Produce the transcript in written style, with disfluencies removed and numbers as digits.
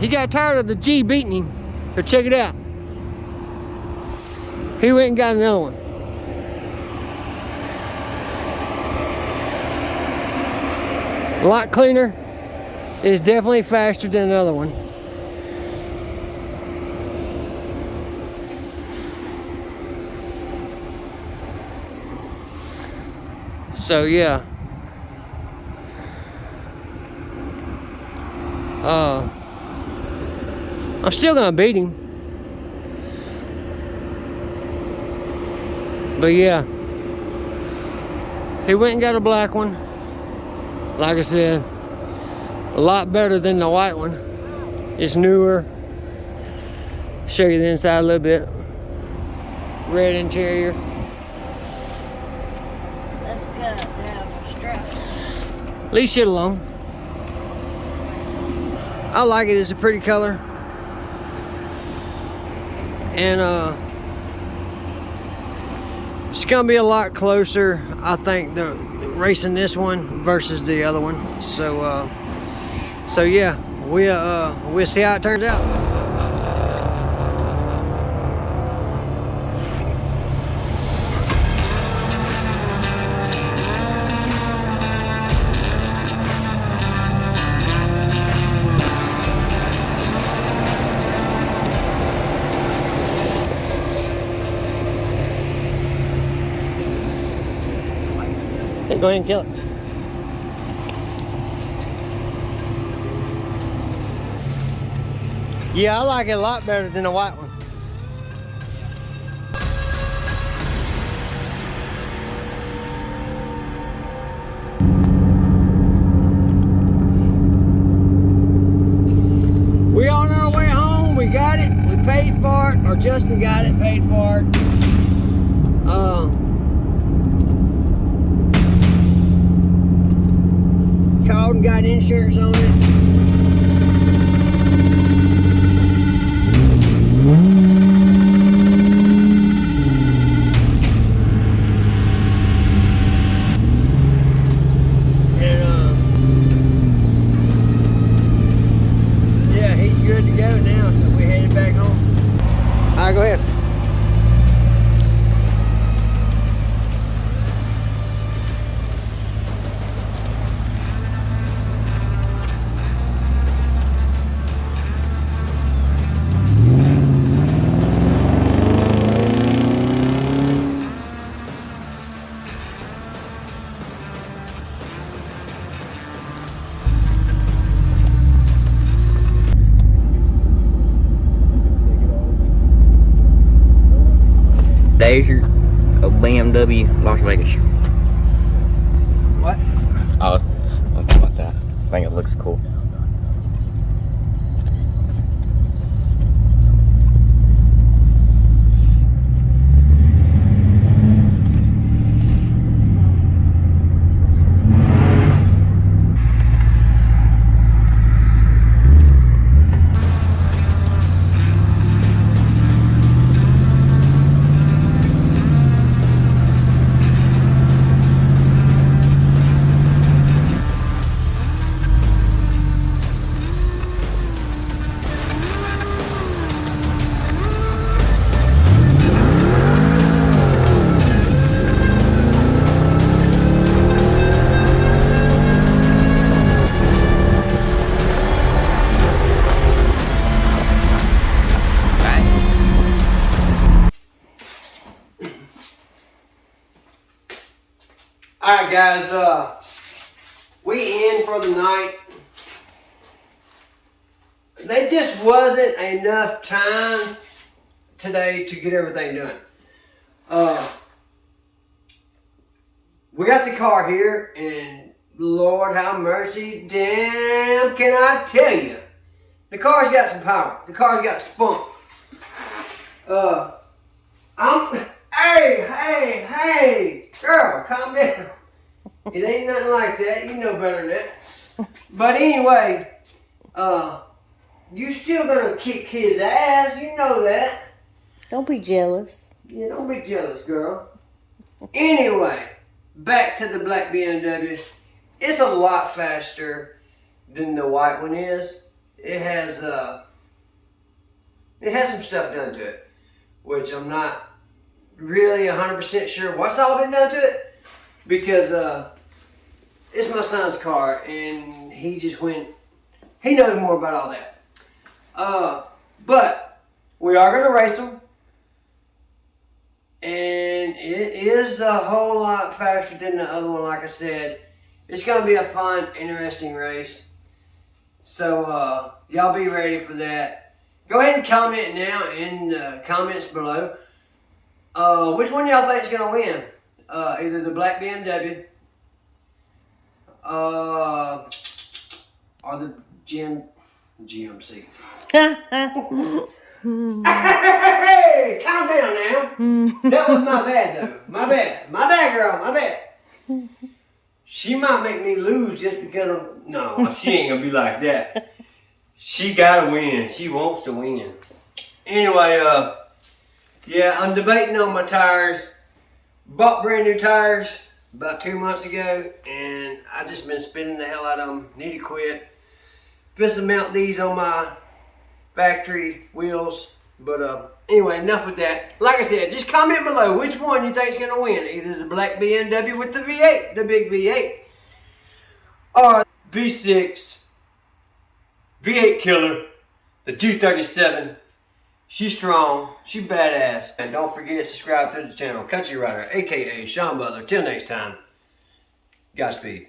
he got tired of the G beating him. So check it out. He went and got another one. A lot cleaner. It's definitely faster than another one. So yeah. I'm still gonna beat him. But yeah. He went and got a black one. Like I said, a lot better than the white one. It's newer. Show you the inside a little bit. Red interior. That's good. Now strap. Leave it alone. I like it. It's a pretty color. And it's gonna be a lot closer, I think, the racing this one versus the other one. So yeah, we'll see how it turns out. Go ahead and kill it. Yeah, I like it a lot better than the white one. We on our way home. We got it. We paid for it. Or Justin got it, paid for it. Called and got insurance on it. And yeah, he's good to go now, so we headed back home. Alright, go ahead. There's your BMW Las Vegas. What? I was thinking about that. I think it looks cool. Alright guys, we in for the night. There just wasn't enough time today to get everything done. We got the car here, and Lord have mercy, damn, can I tell you, the car's got some power. The car's got spunk. Hey, girl, calm down. It ain't nothing like that. You know better than that. But anyway, you still gonna kick his ass. You know that. Don't be jealous. Yeah, don't be jealous, girl. Anyway, back to the black BMW. It's a lot faster than the white one is. it has some stuff done to it, which I'm not really 100% sure what's all been done to it, because it's my son's car and he knows more about all that. But we are gonna race them, and it is a whole lot faster than the other one. Like I said, it's gonna be a fun, interesting race. So y'all be ready for that. Go ahead and comment now in the comments below. Which one y'all think is gonna win? Either the black BMW, or the GMC. Hey, calm down now. That was my bad though. My bad, girl. My bad. She might make me lose just because no, she ain't gonna be like that. She gotta win. She wants to win. Anyway, yeah, I'm debating on my tires. Bought brand new tires about 2 months ago, and I just been spinning the hell out of them. Need to quit. Just to mount these on my factory wheels. But anyway, enough with that. Like I said, just comment below which one you think is gonna win. Either the black BMW with the V8, the big V8, or V6 V8 killer, the 237. She's strong, she badass. And don't forget to subscribe to the channel, Country Rider, aka Sean Butler. Till next time, Godspeed.